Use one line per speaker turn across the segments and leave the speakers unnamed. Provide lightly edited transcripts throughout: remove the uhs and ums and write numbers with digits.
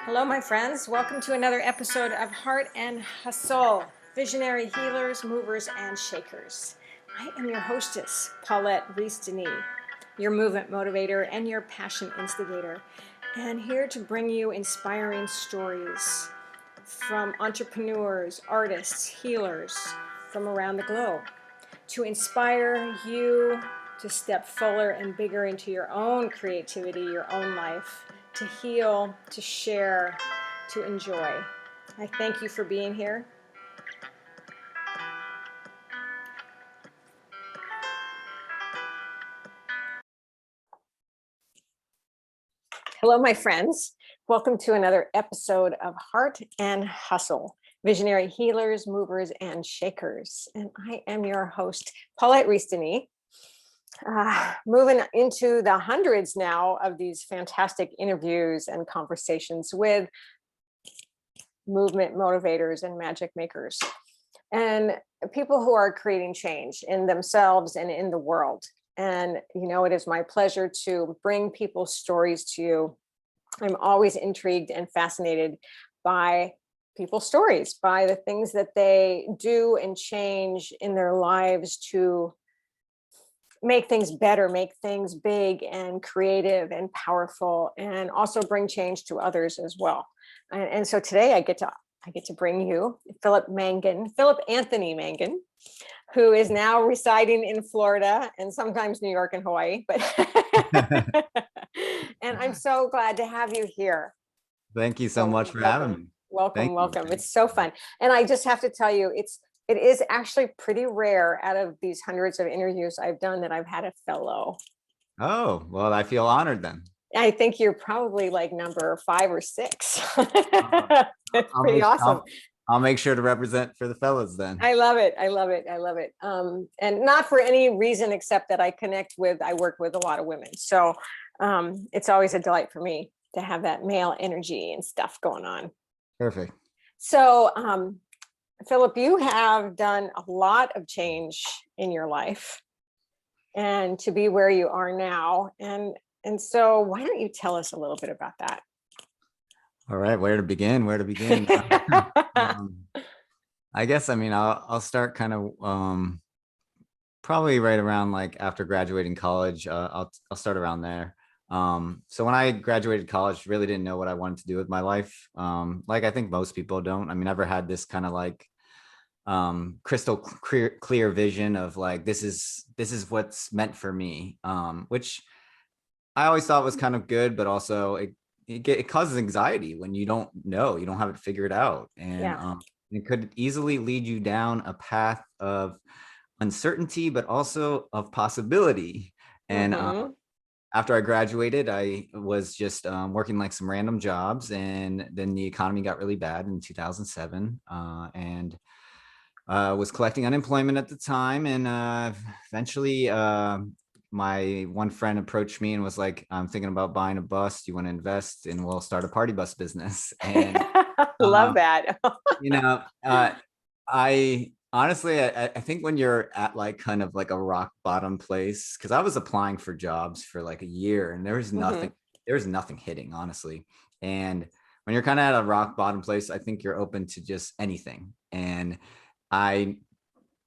Hello, my friends. Welcome to another episode of Heart and Hustle, Visionary Healers, Movers, and Shakers. I am your hostess, Paulette Rees-Denis, your movement motivator and your passion instigator, and here to bring you inspiring stories from entrepreneurs, artists, healers from around the globe to inspire you to step fuller and bigger into your own creativity, your own life, to heal, to share, to enjoy. I thank you for being here. Hello, my friends. Welcome to another episode of Heart and Hustle, Visionary Healers, Movers, and Shakers. And I am your host, Paulette Rees-Denis. Moving into the hundreds now of these fantastic interviews and conversations with movement motivators and magic makers and people who are creating change in themselves and in the world. And, it is my pleasure to bring people's stories to you. I'm always intrigued and fascinated by people's stories, by the things that they do and change in their lives to make things better, make things big and creative and powerful, and also bring change to others as well. And so today I get to bring you Philip Anthony Mangan, who is now residing in Florida and sometimes New York and Hawaii. But and I'm so glad to have you here.
Thank you so much for having me.
Welcome. It's so fun. And I just have to tell you, it is actually pretty rare out of these hundreds of interviews I've done that I've had a fellow.
Oh, well, I feel honored then.
I think you're probably like number 5 or 6. It's pretty awesome.
I'll make sure to represent for the fellas then.
I love it. And not for any reason except that I work with a lot of women. So it's always a delight for me to have that male energy and stuff going on.
Perfect.
So, Philip, you have done a lot of change in your life and to be where you are now. And so why don't you tell us a little bit about that?
All right. Where to begin? I guess, I'll start kind of probably right around like after graduating college. I'll start around there. So when I graduated college, really didn't know what I wanted to do with my life. Like I think most people don't. I never had this kind of like crystal clear vision of like this is what's meant for me, which I always thought was kind of good, but also it causes anxiety when you don't have it figured out, and it could easily lead you down a path of uncertainty, but also of possibility. And after I graduated, I was just working like some random jobs, and then the economy got really bad in 2007, and was collecting unemployment at the time. And eventually my one friend approached me and was like, I'm thinking about buying a bus. Do you want to invest? And we'll start a party bus business. And
love that.
I honestly, I think when you're at like kind of like a rock bottom place, because I was applying for jobs for like a year and there was nothing hitting, honestly. And when you're kind of at a rock bottom place, I think you're open to just anything. And I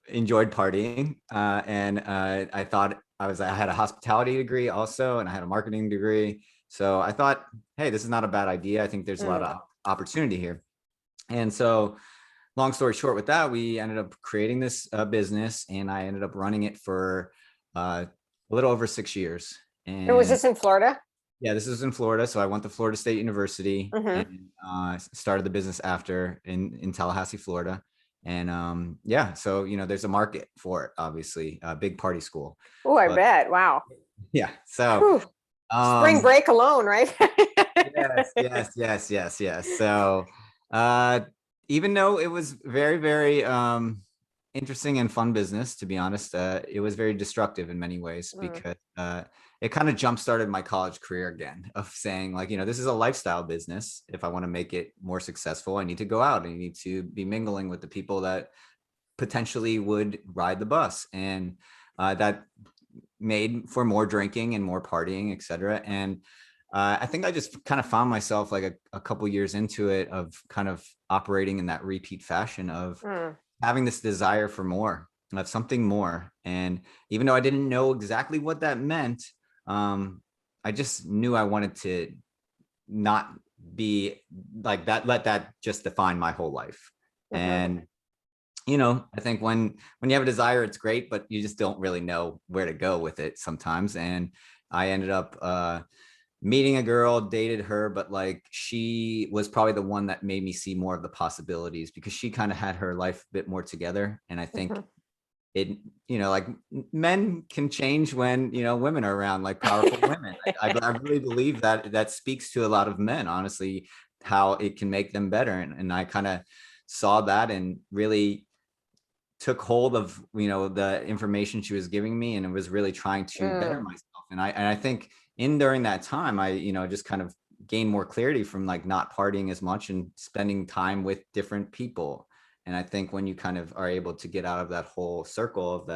enjoyed partying, and I thought I had a hospitality degree also, and I had a marketing degree. So I thought, hey, this is not a bad idea. I think there's a lot of opportunity here. And so long story short with that, we ended up creating this business, and I ended up running it for a little over 6 years.
And was this in Florida?
Yeah, this is in Florida. So I went to Florida State University and started the business after in Tallahassee, Florida. And so there's a market for it, obviously. A big party school.
Oh, I bet. Wow.
Yeah. So
spring break alone, right?
Yes. So even though it was very, very interesting and fun business, to be honest, it was very destructive in many ways, because it kind of jump started my college career again, of saying like, this is a lifestyle business. If I want to make it more successful, I need to go out and I need to be mingling with the people that potentially would ride the bus. And that made for more drinking and more partying, etc. And I think I just kind of found myself like a couple years into it of kind of operating in that repeat fashion of
Mm,
having this desire for more, of something more. And even though I didn't know exactly what that meant, I just knew I wanted to not be like that, let that just define my whole life.
mhm.
And I think when you have a desire, it's great, but you just don't really know where to go with it sometimes. And I ended up meeting a girl, dated her, but like she was probably the one that made me see more of the possibilities because she kind of had her life a bit more together. And I think
Mhm.
it, like men can change when, women are around, like powerful women. I really believe that that speaks to a lot of men, honestly, how it can make them better. And I kind of saw that and really took hold of, the information she was giving me, and it was really trying to better
Mm,
myself. And I think during that time, I, just kind of gained more clarity from like not partying as much and spending time with different people. And I think when you kind of are able to get out of that whole circle of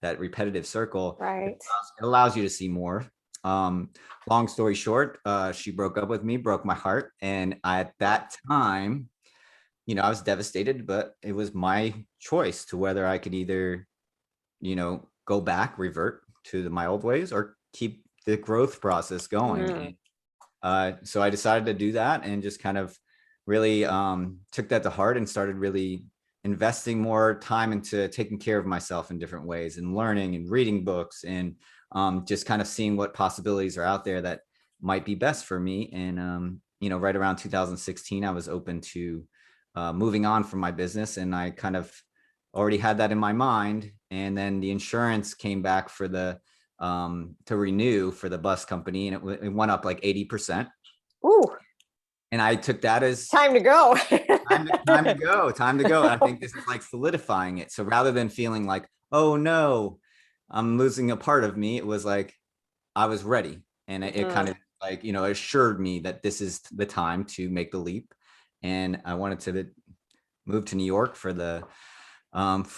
that repetitive circle,
right.
it allows you to see more. Um, Long story short, she broke up with me, broke my heart. And at that time, I was devastated, but it was my choice to whether I could either, go back, revert to my old ways, or keep the growth process going.
Mm,
So I decided to do that and just kind of really took that to heart and started really investing more time into taking care of myself in different ways and learning and reading books and just kind of seeing what possibilities are out there that might be best for me. And, right around 2016, I was open to moving on from my business, and I kind of already had that in my mind. And then the insurance came back for the to renew for the bus company, and it went up like 80%.
ooh,
And I took that as
time to go.
time to go, time to go. And I think this is like solidifying it. So rather than feeling like, oh no, I'm losing a part of me, it was like I was ready. And it kind
Mhm.
of like, assured me that this is the time to make the leap. And I wanted to move to New York for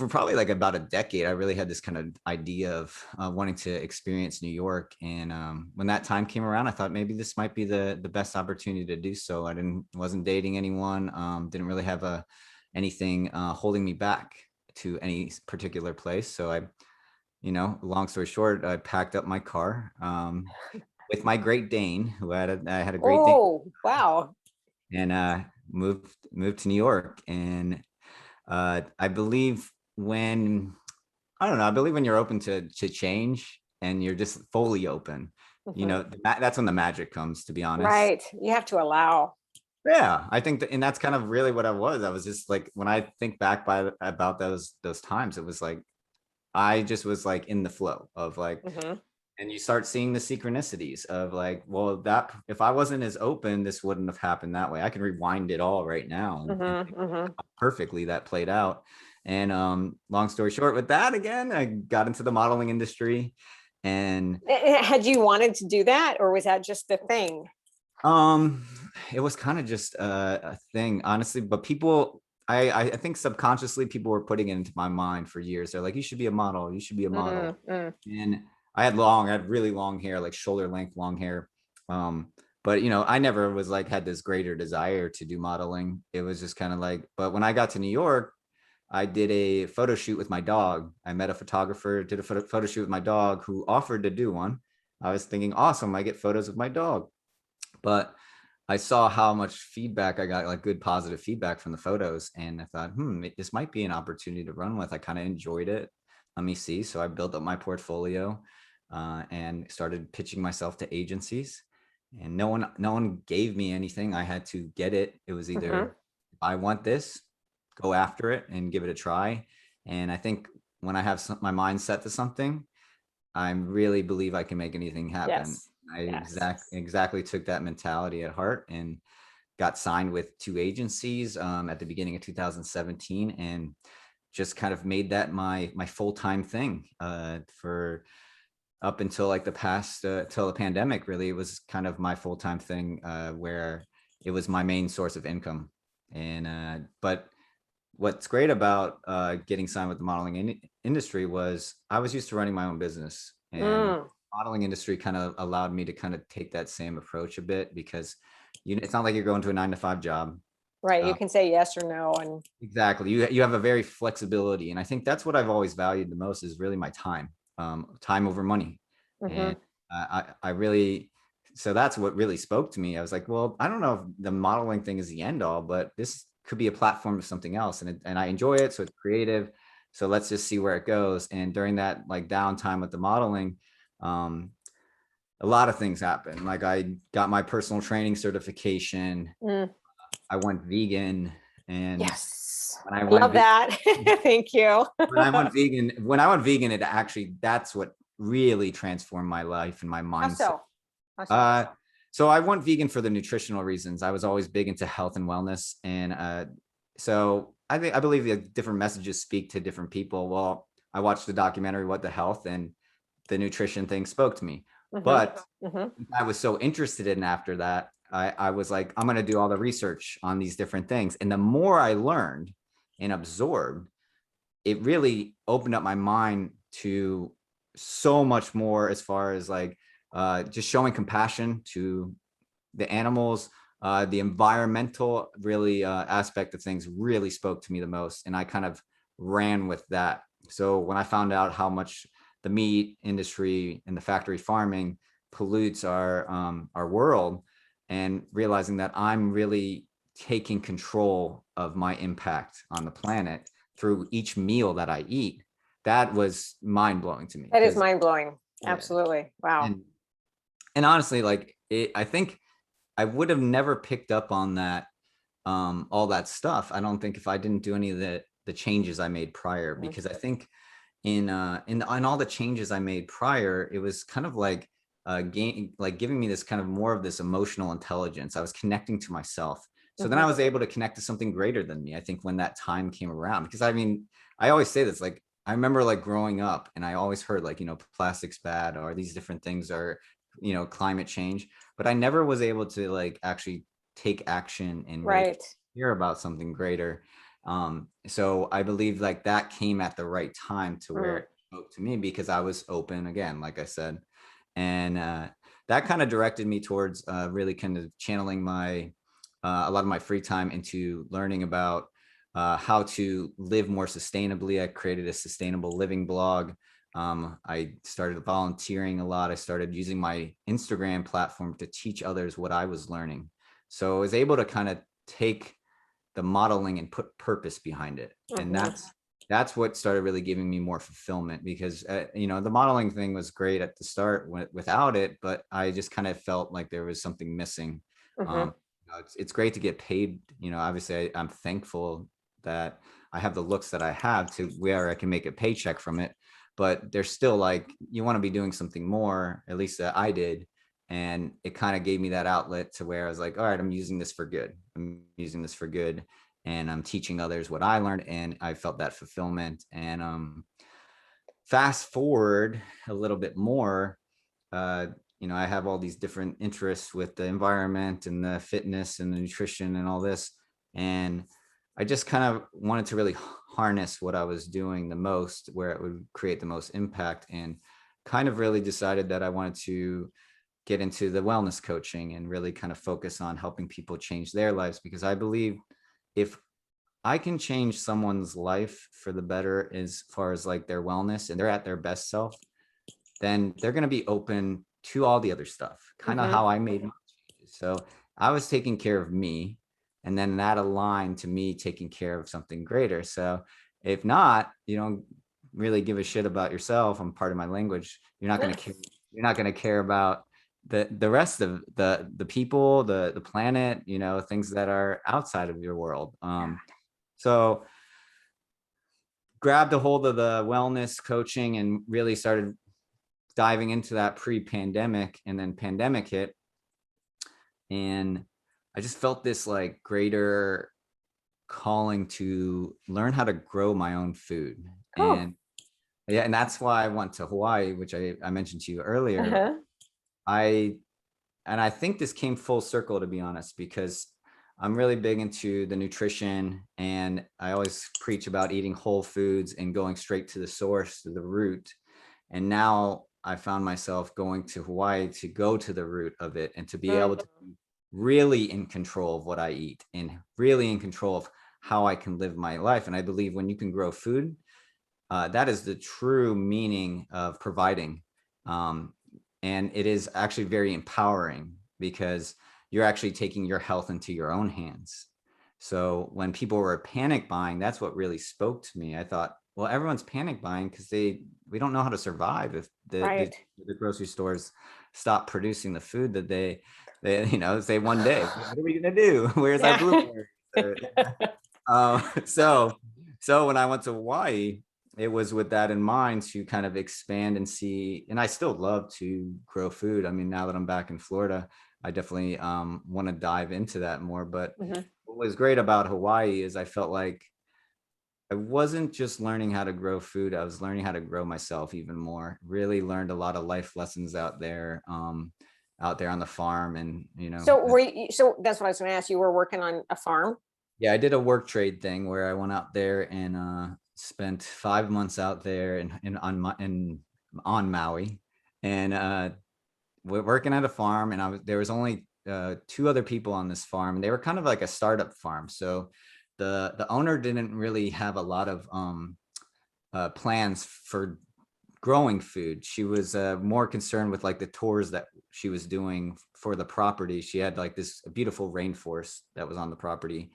probably like about a decade. I really had this kind of idea of wanting to experience New York. And when that time came around, I thought maybe this might be the best opportunity to do so. I wasn't dating anyone, didn't really have anything holding me back to any particular place. So long story short, I packed up my car with my Great Dane, I had a Great Dane,
Oh, wow.
and moved to New York. And I believe when I don't know, I believe when you're open to change and you're just fully open,
Mhm.
that's when the magic comes, to be honest.
Right. You have to allow.
Yeah, I think and that's kind of really what I was. I was just like, when I think back about those times, it was like I just was like in the flow of like,
Mhm.
and you start seeing the synchronicities of like, well, that if I wasn't as open, this wouldn't have happened that way. I can rewind it all right now and
Mhm. Mhm.
perfectly that played out. And long story short, with that, again, I got into the modeling industry. And
Had you wanted to do that, or was that just the thing?
um it was kind of just a thing, honestly. But people, I think subconsciously people were putting it into my mind for years. They're like, you should be a model, you should be a
Mm,
model.
mm.
And I had really long hair, like shoulder length long hair. But I never was like had this greater desire to do modeling. It was just kind of like, but when I got to New York, I did a photo shoot with my dog. I met a photographer, did a photo shoot with my dog who offered to do one. I was thinking, awesome, I get photos of my dog. But I saw how much feedback I got, like good positive feedback from the photos. And I thought, this might be an opportunity to run with. I kind of enjoyed it. Let me see. So I built up my portfolio and started pitching myself to agencies. And no one gave me anything. I had to get it. It was either,
Mhm.
if I want this, go after it and give it a try. And I think when I have my mind set to something, I really believe I can make anything happen.
Yes.
I
Yes.
exactly took that mentality at heart and got signed with two agencies at the beginning of 2017, and just kind of made that my full-time thing for up until like the past till the pandemic. Really, it was kind of my full-time thing where it was my main source of income. And but what's great about getting signed with the modeling industry was I was used to running my own business, and
Mm.
modeling industry kind of allowed me to kind of take that same approach a bit, because it's not like you're going to a 9-to-5 job.
Right. You can say yes or no. And
exactly. You have a very flexibility. And I think that's what I've always valued the most, is really my time, time over money. And I really, so that's what really spoke to me. I was like, well, I don't know if the modeling thing is the end all, but this could be a platform of something else. And I enjoy it. So it's creative. So let's just see where it goes. And during that like downtime with the modeling, a lot of things happened. Like I got my personal training certification. I went vegan. And
yes,
when I
love that. Thank you.
when I went vegan, it actually, that's what really transformed my life and my mindset.
How so?
So I went vegan for the nutritional reasons. I was always big into health and wellness. And so I believe the different messages speak to different people. Well, I watched the documentary, What the Health, and the nutrition thing spoke to me. But I was so interested in after that, I was like, I'm going to do all the research on these different things. And the more I learned and absorbed, it really opened up my mind to so much more, as far as like just showing compassion to the animals. The environmental really aspect of things really spoke to me the most. And I kind of ran with that. So when I found out how much the meat industry and the factory farming pollutes our world, and realizing that I'm really taking control of my impact on the planet through each meal that I eat, that was mind blowing to me.
That is mind blowing.
Yeah.
Absolutely. Wow.
And honestly, like I think I would have never picked up on that, all that stuff. I don't think, if I didn't do any of the changes I made prior, because I think in all the changes I made prior, it was kind of like giving me this kind of more of this emotional intelligence. I was connecting to myself. So then I was able to connect to something greater than me, I think, when that time came around. Because I mean, I always say this, like, I remember like growing up and I always heard like, plastic's bad, or these different things are, climate change, but I never was able to like actually take action and really hear about something greater. So I believe like that came at the right time to where it spoke to me, because I was open again, like I said. And that kind of directed me towards really kind of channeling my a lot of my free time into learning about how to live more sustainably. I created a sustainable living blog. I started volunteering a lot. I started using my Instagram platform to teach others what I was learning. So I was able to kind of take the modeling and put purpose behind it. And that's what started really giving me more fulfillment, because the modeling thing was great at the start without it, but I just kind of felt like there was something missing. It's great to get paid. Obviously I'm thankful that I have the looks that I have to where I can make a paycheck from it, but there's still like, you want to be doing something more, at least I did. And it kind of gave me that outlet to where I was like, all right, I'm using this for good. I'm using this for good. And I'm teaching others what I learned. And I felt that fulfillment. And fast forward a little bit more, I have all these different interests with the environment and the fitness and the nutrition and all this. And I just kind of wanted to really harness what I was doing the most, where it would create the most impact, and kind of really decided that I wanted to get into the wellness coaching and really kind of focus on helping people change their lives, because I believe if I can change someone's life for the better, as far as like their wellness, and they're at their best self, then they're going to be open to all the other stuff, kind of how I made my changes. So I was taking care of me, and then that aligned to me taking care of something greater. So if not, you don't really give a shit about yourself, I'm part of my language, you're not going to care. You're not going to care about the rest of the people, the planet, things that are outside of your world. So grabbed a hold of the wellness coaching and really started diving into that pre-pandemic, and then pandemic hit. And I just felt this like greater calling to learn how to grow my own food. And that's why I went to Hawaii, which I mentioned to you earlier. I think this came full circle, to be honest, because I'm really big into the nutrition, and I always preach about eating whole foods and going straight to the source, to the root. And now I found myself going to Hawaii to go to the root of it and to be able
Mm.
to be really in control of what I eat and really in control of how I can live my life. And I believe when you can grow food, that is the true meaning of providing. And it is actually very empowering because you're actually taking your health into your own hands. So when people were panic buying, that's what really spoke to me. I thought, well, everyone's panic buying because we don't know how to survive if
Right.
the grocery stores stop producing the food that they say one day, what are we gonna do? Where's our
Yeah.
blueberries? Uh, so so when I went to Hawaii, it was with that in mind to kind of expand and see, and I still love to grow food. I mean, now that I'm back in Florida, I definitely want to dive into that more. But
Mhm.
what was great about Hawaii is I felt like I wasn't just learning how to grow food, I was learning how to grow myself even more. Really learned a lot of life lessons out there on the farm. And
So that's what I was going to ask. You were working on a farm?
yeah, I did a work trade thing where I went out there and spent 5 months out there on Maui, and we're working at a farm. And there was only two other people on this farm, and they were kind of like a startup farm. So the owner didn't really have a lot of plans for growing food. She was more concerned with like the tours that she was doing for the property. She had like this beautiful rainforest that was on the property.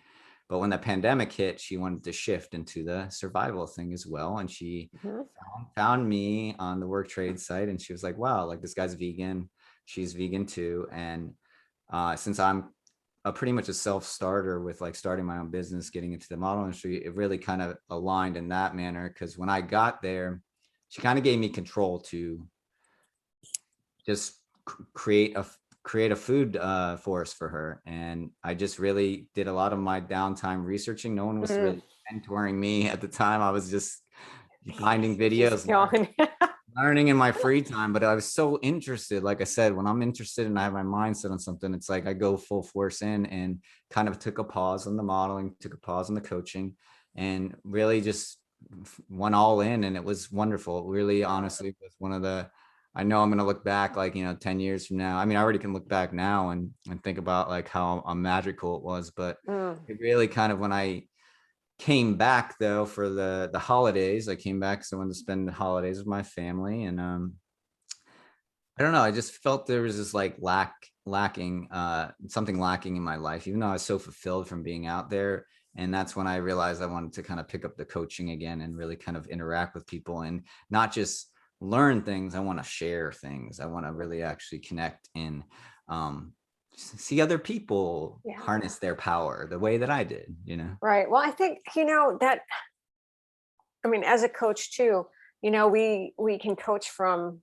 But when the pandemic hit, she wanted to shift into the survival thing as well. And she
Mhm.
found me on the work trade site, and she was like, wow, like this guy's vegan. She's vegan too. And since I'm pretty much a self-starter with like starting my own business, getting into the model industry, it really kind of aligned in that manner. Because when I got there, she kind of gave me control to just create a food forest for her. And I just really did a lot of my downtime researching. No one was
Mm.
really mentoring me at the time. I was just finding
Just
videos,
going.
learning in my free time. But I was so interested. Like I said, when I'm interested and I have my mindset on something, it's like I go full force in, and kind of took a pause on the modeling, took a pause on the coaching, and really just went all in. And it was wonderful. It really, honestly, was one of the, I know I'm going to look back like, 10 years from now. I mean, I already can look back now and think about like how magical it was. But
Mm.
it really kind of, when I came back though for the holidays, I came back because I wanted to spend the holidays with my family. And I don't know, I just felt there was this like lacking something lacking in my life, even though I was so fulfilled from being out there. And that's when I realized I wanted to kind of pick up the coaching again and really kind of interact with people, and not just learn things. I want to share things. I want to really actually connect and see other people
Yeah.
harness their power the way that I did.
Right. Well, I think, that, I mean, as a coach too, we can coach from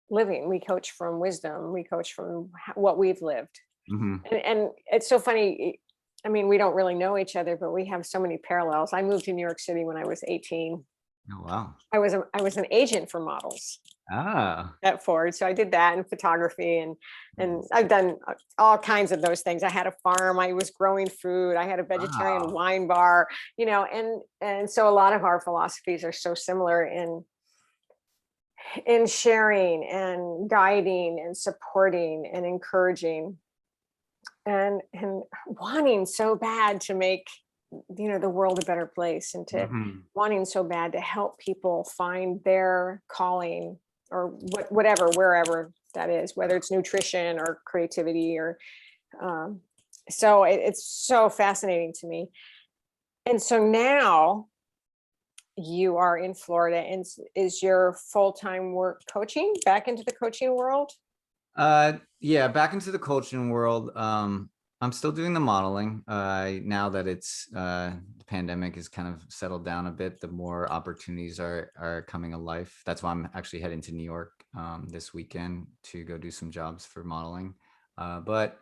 living, we coach from wisdom, we coach from what we've lived.
Mhm.
And it's so funny. I mean, we don't really know each other, but we have so many parallels. I moved to New York City when I was 18.
Oh, wow.
I was an agent for models
Ah.
at Ford. So I did that in photography, and
Nice.
I've done all kinds of those things. I had a farm, I was growing food, I had a vegetarian
Wow.
wine bar, and so a lot of our philosophies are so similar in sharing and guiding and supporting and encouraging and wanting so bad to make the world a better place, and to
Mhm.
wanting so bad to help people find their calling, or whatever, wherever that is, whether it's nutrition or creativity, or um, so it's so fascinating to me. And so now you are in Florida, and is your full-time work coaching, back into the coaching world?
Yeah, back into the coaching world. I'm still doing the modeling. Now that the pandemic has kind of settled down a bit, the more opportunities are coming alive. That's why I'm actually heading to New York this weekend to go do some jobs for modeling. But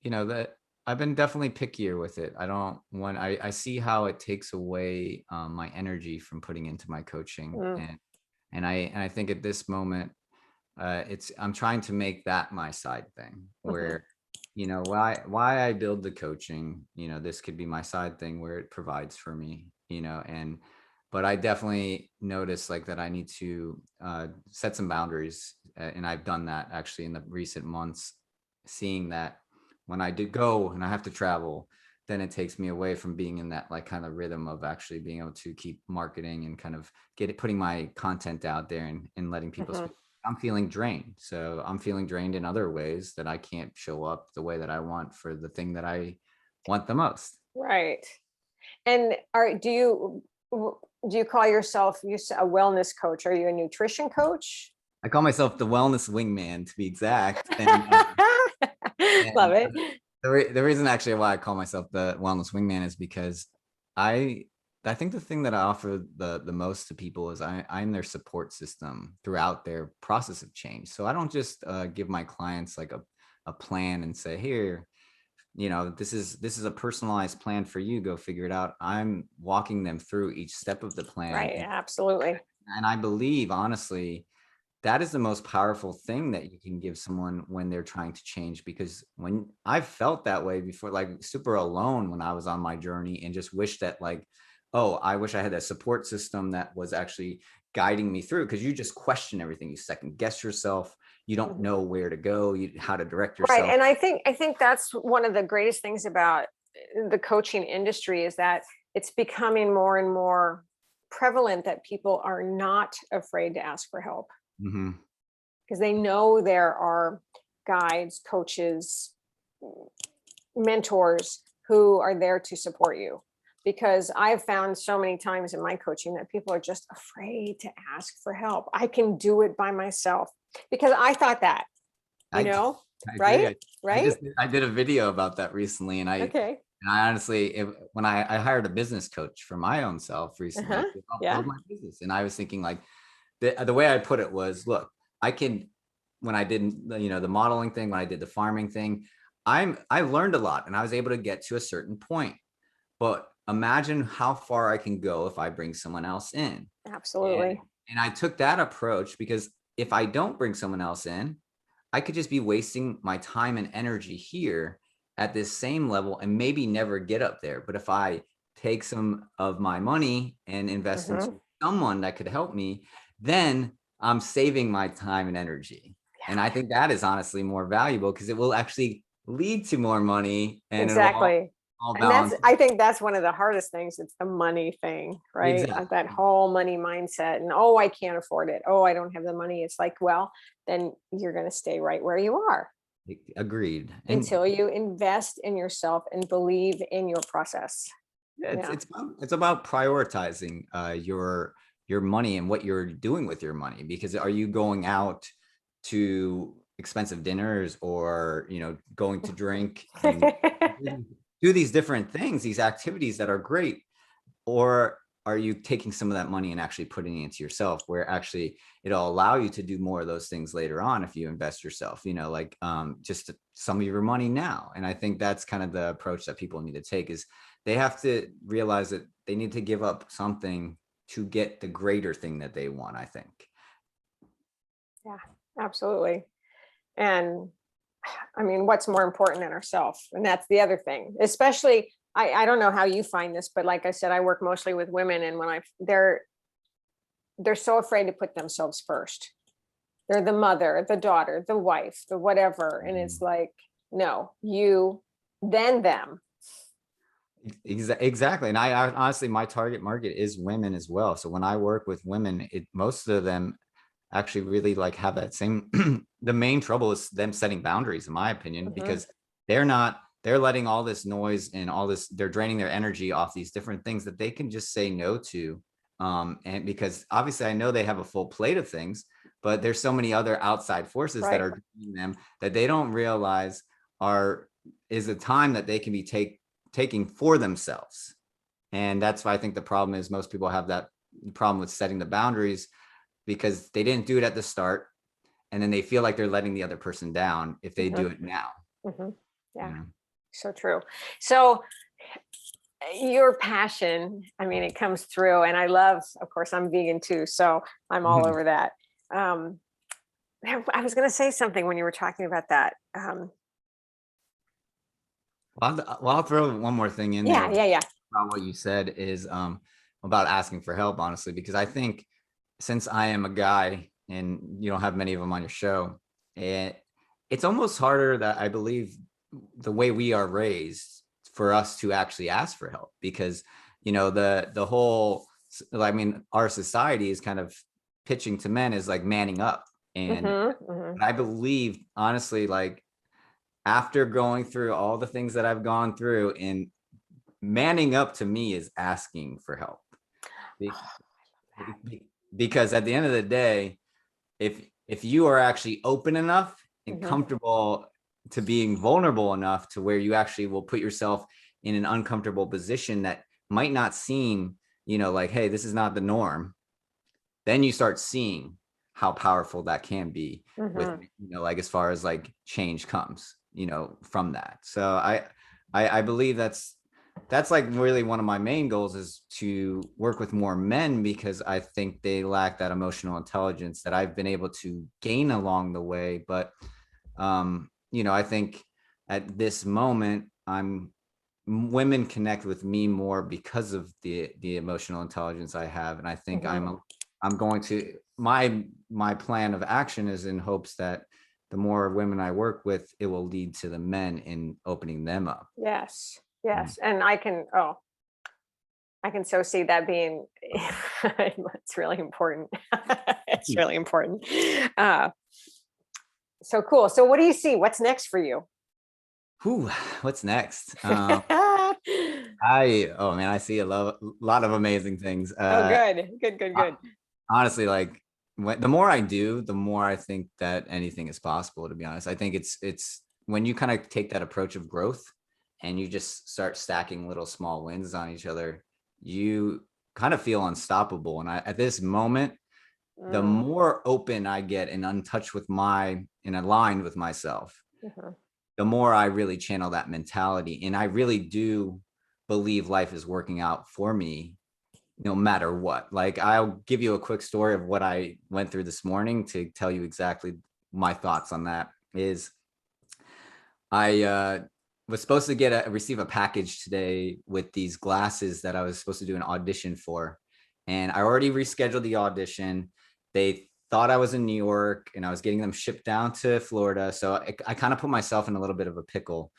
that I've been definitely pickier with it. I don't want, I see how it takes away my energy from putting into my coaching.
Mm.
And I think at this moment, I'm trying to make that my side thing,
Mhm.
where why I build the coaching, this could be my side thing where it provides for me, and but I definitely noticed like that I need to set some boundaries, and I've done that actually in the recent months, seeing that when I do go and I have to travel, then it takes me away from being in that like kind of rhythm of actually being able to keep marketing and kind of putting my content out there, and letting people
Mhm.
speak. I'm feeling drained. So I'm feeling drained in other ways that I can't show up the way that I want for the thing that I want the most.
Right. And do you call yourself a wellness coach? Are you a nutrition coach?
I call myself the wellness wingman, to be exact. And
Love it.
the reason actually why I call myself the wellness wingman is because I I think the thing that I offer the most to people is I'm their support system throughout their process of change. So I don't just give my clients like a plan and say, here, this is a personalized plan for you, go figure it out. I'm walking them through each step of the plan,
Right. Absolutely.
and I believe honestly that is the most powerful thing that you can give someone when they're trying to change. Because when I've felt that way before, like super alone when I was on my journey, and just wish that like, oh, I wish I had a support system that was actually guiding me through, because you just question everything, you second guess yourself, you don't
Mhm.
know where to go, how to direct
Right.
yourself.
And I think that's one of the greatest things about the coaching industry is that it's becoming more and more prevalent that people are not afraid to ask for help
Hmm.
because they know there are guides, coaches, mentors who are there to support you. Because I've found so many times in my coaching that people are just afraid to ask for help. I can do it by myself because I thought that, you
I
know,
I agree.
right?
I
Right?
just I did a video about that recently, and
Okay.
I honestly, when I hired a business coach for my own self recently
Uh-huh.
to help
Yeah.
build my business, and I was thinking like the way I put it was, look, I can, when I did the modeling thing, when I did the farming thing, I learned a lot, and I was able to get to a certain point. But imagine how far I can go if I bring someone else in. And
Absolutely.
and I took that approach because if I don't bring someone else in, I could just be wasting my time and energy here at this same level and maybe never get up there. But if I take some of my money and invest
Hmm.
into someone that could help me, then I'm saving my time and energy. And I think that is honestly more valuable because it will actually lead to more money, and it'll
Exactly.
all
And
balance.
I think that's one of the hardest things. It's the money thing, right? That
Exactly.
whole money mindset. And oh, I can't afford it. Oh, I don't have the money. It's like, well, then you're going to stay right where you are
Agreed. And
until you invest in yourself and believe in your process.
yeah,
Yeah.
it's about prioritizing your money and what you're doing with your money. Because are you going out to expensive dinners, or going to drink and do these different things, these activities that are great, or are you taking some of that money and actually putting it into yourself, where actually it'll allow you to do more of those things later on if you invest yourself, like just some of your money now. And I think that's kind of the approach that people need to take, is they have to realize that they need to give up something to get the greater thing that they want, I think.
Yeah, absolutely. And I mean, what's more important than ourselves? And that's the other thing, especially I don't know how you find this, but like I said, I work mostly with women and when they're so afraid to put themselves first. They're the mother, the daughter, the wife, the whatever. And it's
Mhm.
like, no, you, then them.
Exactly. And I honestly, my target market is women as well. So when I work with women, most of them actually really like have that same the main trouble is them setting boundaries, in my opinion,
Hmm.
because they're letting all this noise and all this, they're draining their energy off these different things that they can just say no to. And because obviously I know they have a full plate of things, but there's so many other outside forces that
Right.
are doing them that they don't realize are is a time that they can be taking for themselves. And that's why I think the problem is most people have that problem with setting the boundaries, because they didn't do it at the start, and then they feel like they're letting the other person down if they
Hmm.
do it now.
Hmm.
you
Yeah,
know
so true. So your passion, I mean, it comes through. And I love, of course, I'm vegan too. So I'm all over that. Um, I was going to say something when you were talking about that.
I'll throw one more thing in there
Yeah, yeah, yeah.
about what you said is about asking for help, honestly, because I think since I am a guy and you don't have many of them on your show, it's almost harder that I believe the way we are raised for us to actually ask for help, because the whole, I mean, our society is kind of pitching to men is like manning up. And I believe, honestly, like after going through all the things that I've gone through, and manning up to me is asking for help. Because at the end of the day, if you are actually open enough and comfortable to being vulnerable enough to where you actually will put yourself in an uncomfortable position that might not seem, like, hey, this is not the norm, then you start seeing how powerful that can be with, like, as far as like change comes, from that. So I believe that's like really one of my main goals, is to work with more men, because I think they lack that emotional intelligence that I've been able to gain along the way. But I think at this moment, women connect with me more because of the emotional intelligence I have. And I think I'm going to, my plan of action is in hopes that the more women I work with, it will lead to the men in opening them up.
Yes. And I can so see that being, it's really important. It's really important. So cool. So what do you see? What's next for you?
What's next? I see a lot of amazing things.
Good.
Honestly, like, the more I do, the more I think that anything is possible, to be honest. I think it's when you kind of take that approach of growth and you just start stacking little small wins on each other, you kind of feel unstoppable. And at this moment, the more open I get and untouched with and aligned with myself, the more I really channel that mentality. And I really do believe life is working out for me, no matter what. Like, I'll give you a quick story of what I went through this morning to tell you exactly my thoughts on that. Is I was supposed to receive a package today with these glasses that I was supposed to do an audition for. And I already rescheduled the audition. They thought I was in New York and I was getting them shipped down to Florida. So I kind of put myself in a little bit of a pickle.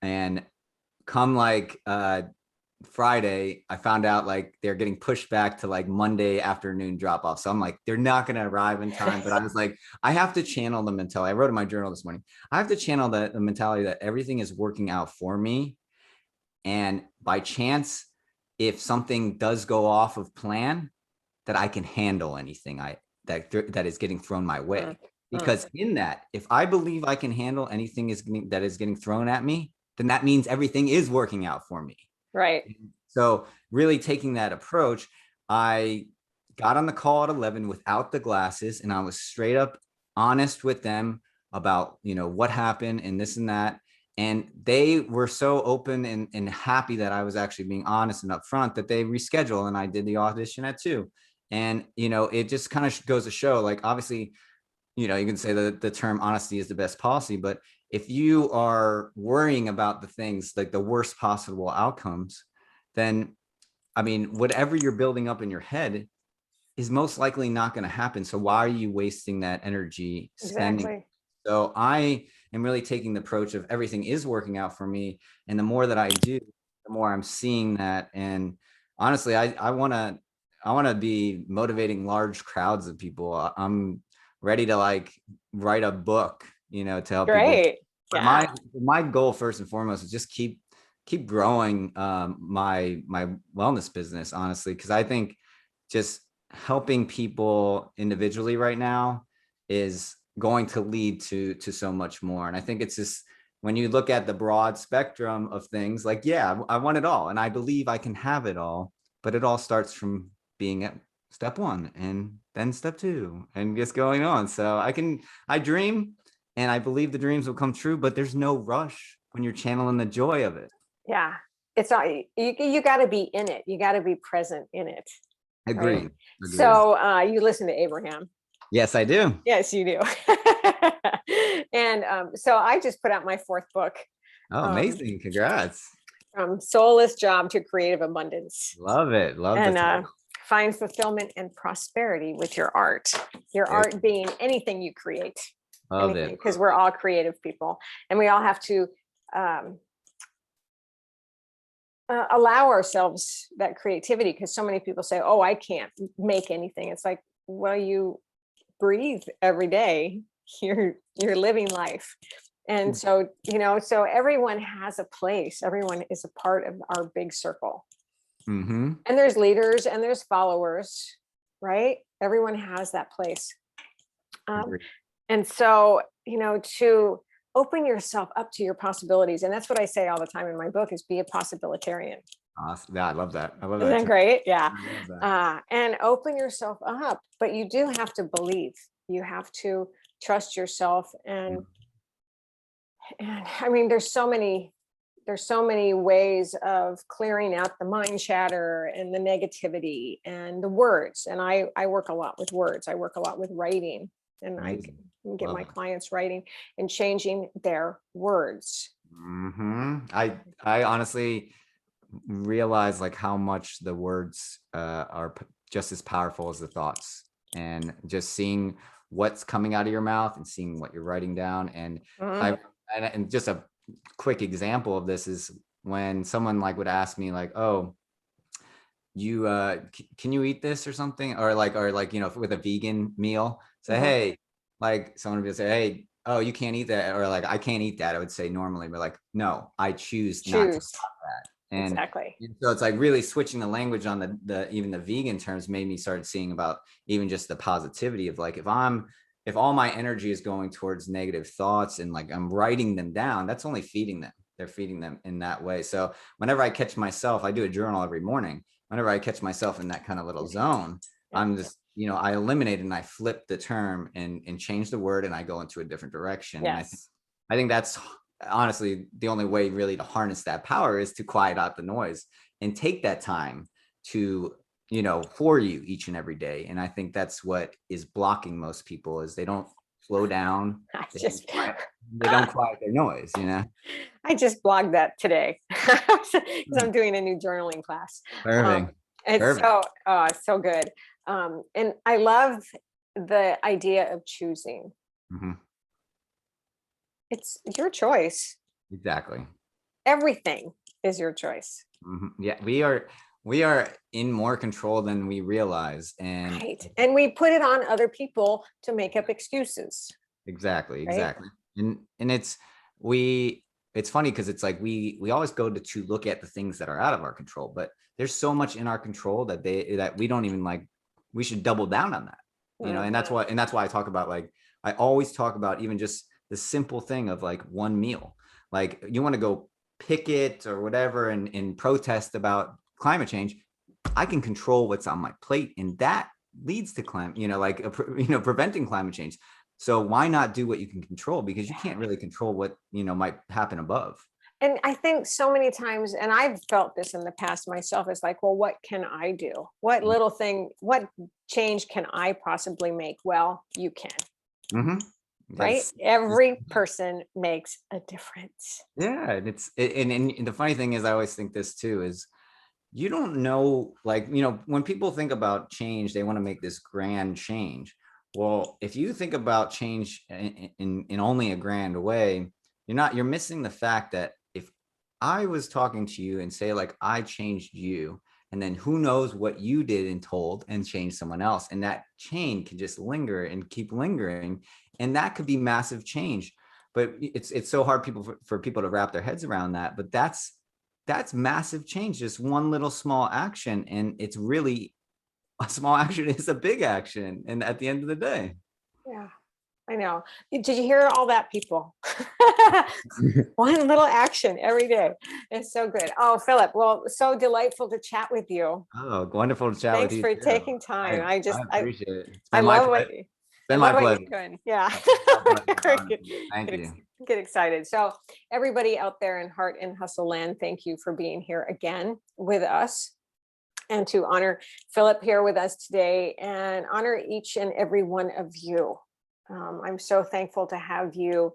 And come like Friday, I found out like they're getting pushed back to like Monday afternoon drop off. So I'm like, they're not going to arrive in time. But I was like, I have to channel the mentality. I wrote in my journal this morning, I have to channel the mentality that everything is working out for me. And by chance, if something does go off of plan, that I can handle anything that is getting thrown my way. Because in that, if I believe I can handle anything that is getting thrown at me, then that means everything is working out for me.
Right.
So really taking that approach, I got on the call at 11 without the glasses, and I was straight up honest with them about, what happened and this and that. And they were so open and happy that I was actually being honest and upfront, that they rescheduled, and I did the audition at 2. And, it just kind of goes to show, like, obviously, you can say that the term honesty is the best policy, but if you are worrying about the things like the worst possible outcomes, then, I mean, whatever you're building up in your head is most likely not going to happen. So why are you wasting that energy spending?
Exactly.
So I am really taking the approach of everything is working out for me. And the more that I do, the more I'm seeing that. And honestly, I want to be motivating large crowds of people. I'm ready to like write a book, to help
Great.
people. But
Yeah.
my goal first and foremost is just keep growing my wellness business, honestly, because I think just helping people individually right now is going to lead to so much more. And I think it's just, when you look at the broad spectrum of things, like, yeah, I want it all, and I believe I can have it all, but it all starts from being at step 1 and then step 2 and just going on. So I dream, and I believe the dreams will come true, but there's no rush when you're channeling the joy of it.
Yeah. It's not, you got to be in it. You got to be present in it.
Agreed.
Right? So you listen to Abraham.
Yes, I do.
Yes, you do. And so I just put out my 4th book.
Oh, amazing. Congrats.
From soulless job to creative abundance.
Love it. Love the
And find fulfillment and prosperity with your art. Your art being anything you create.
Love it.
Because we're all creative people, and we all have to allow ourselves that creativity, because so many people say, oh, I can't make anything. It's like, well, you breathe every day. You're living life. And so, so everyone has a place. Everyone is a part of our big circle.
Mm-hmm.
And there's leaders and there's followers, right? Everyone has that place. And so, to open yourself up to your possibilities. And that's what I say all the time in my book is be a possibilitarian.
Awesome. Yeah, I love that. I love
Isn't that
that.
great? Yeah. And open yourself up, but you do have to believe. You have to trust yourself. And I mean, there's so many ways of clearing out the mind chatter and the negativity and the words. And I work a lot with words. I work a lot with writing, and
Amazing.
I get
Love
my
it.
clients writing and changing their words.
Mm-hmm. I honestly realize like how much the words are just as powerful as the thoughts, and just seeing what's coming out of your mouth and seeing what you're writing down. And and just a quick example of this is when someone like would ask me like, oh, you can you eat this or something, or like with a vegan meal, say, hey, like someone would say, hey, oh, you can't eat that, or like I can't eat that, I would say normally, but like, no, I choose not to eat that. And
exactly.
So it's like really switching the language on the even the vegan terms made me start seeing about even just the positivity of like, if all my energy is going towards negative thoughts and like I'm writing them down, that's only feeding them. They're feeding them in that way. So whenever I catch myself, I do a journal every morning. Whenever I catch myself in that kind of little zone, I'm just, I eliminate and I flip the term and change the word, and I go into a different direction.
Yes.
And I think that's honestly the only way really to harness that power is to quiet out the noise and take that time to, for you each and every day. And I think that's what is blocking most people, is they don't slow down. They don't quiet their noise,
I just blogged that today because I'm doing a new journaling class.
Perfect.
It's so good. And I love the idea of choosing.
Mm-hmm.
It's your choice.
Exactly.
Everything is your choice.
Mm-hmm. Yeah, we are in more control than we realize. And
right. And we put it on other people to make up excuses.
Exactly.
Right?
And it's funny because it's like we always go to look at the things that are out of our control, but there's so much in our control that we don't even like. We should double down on that, and that's why I talk about, like, I always talk about even just the simple thing of like one meal. Like, you want to go picket or whatever and protest about climate change, I can control what's on my plate, and that leads to preventing climate change. So why not do what you can control? Because you can't really control what, might happen above.
And I think so many times, and I've felt this in the past myself, is like, well, what can I do? What little thing, what change can I possibly make? Well, you can.
Mm-hmm.
Right? Every person makes a difference.
Yeah. And and the funny thing is, I always think this too, is you don't know, like, when people think about change, they want to make this grand change. Well, if you think about change in only a grand way, you're missing the fact that if I was talking to you and say, like, I changed you, and then who knows what you did and told and changed someone else, and that chain can just linger and keep lingering, and that could be massive change. But it's so hard for people to wrap their heads around that. But that's massive change, just one little small action, and it's really a small action is a big action, and at the end of the day.
Yeah, I know. Did you hear all that, people? One little action every day. It's so good. Oh, Philip, well, so delightful to chat with you.
Oh, wonderful to chat with you.
Thanks for taking time.
I appreciate it. It's
I
been my
love
pleasure.
It's
been my pleasure.
Yeah.
Thank you.
Get excited. So everybody out there in Heart and Hustle Land, thank you for being here again with us, and to honor Philip here with us today, and honor each and every one of you. I'm so thankful to have you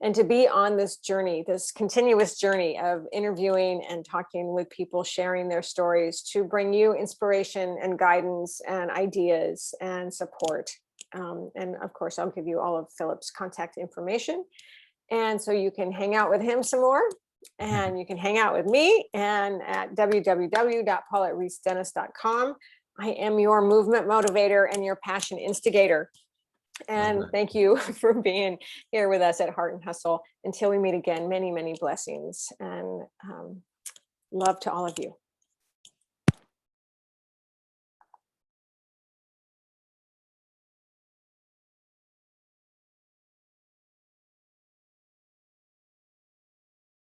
and to be on this journey, this continuous journey of interviewing and talking with people, sharing their stories to bring you inspiration and guidance and ideas and support. And of course, I'll give you all of Philip's contact information. And so you can hang out with him some more, and you can hang out with me and at www.paulettereesdenis.com. I am your movement motivator and your passion instigator. And thank you for being here with us at Heart and Hustle. Until we meet again, many, many blessings and love to all of you.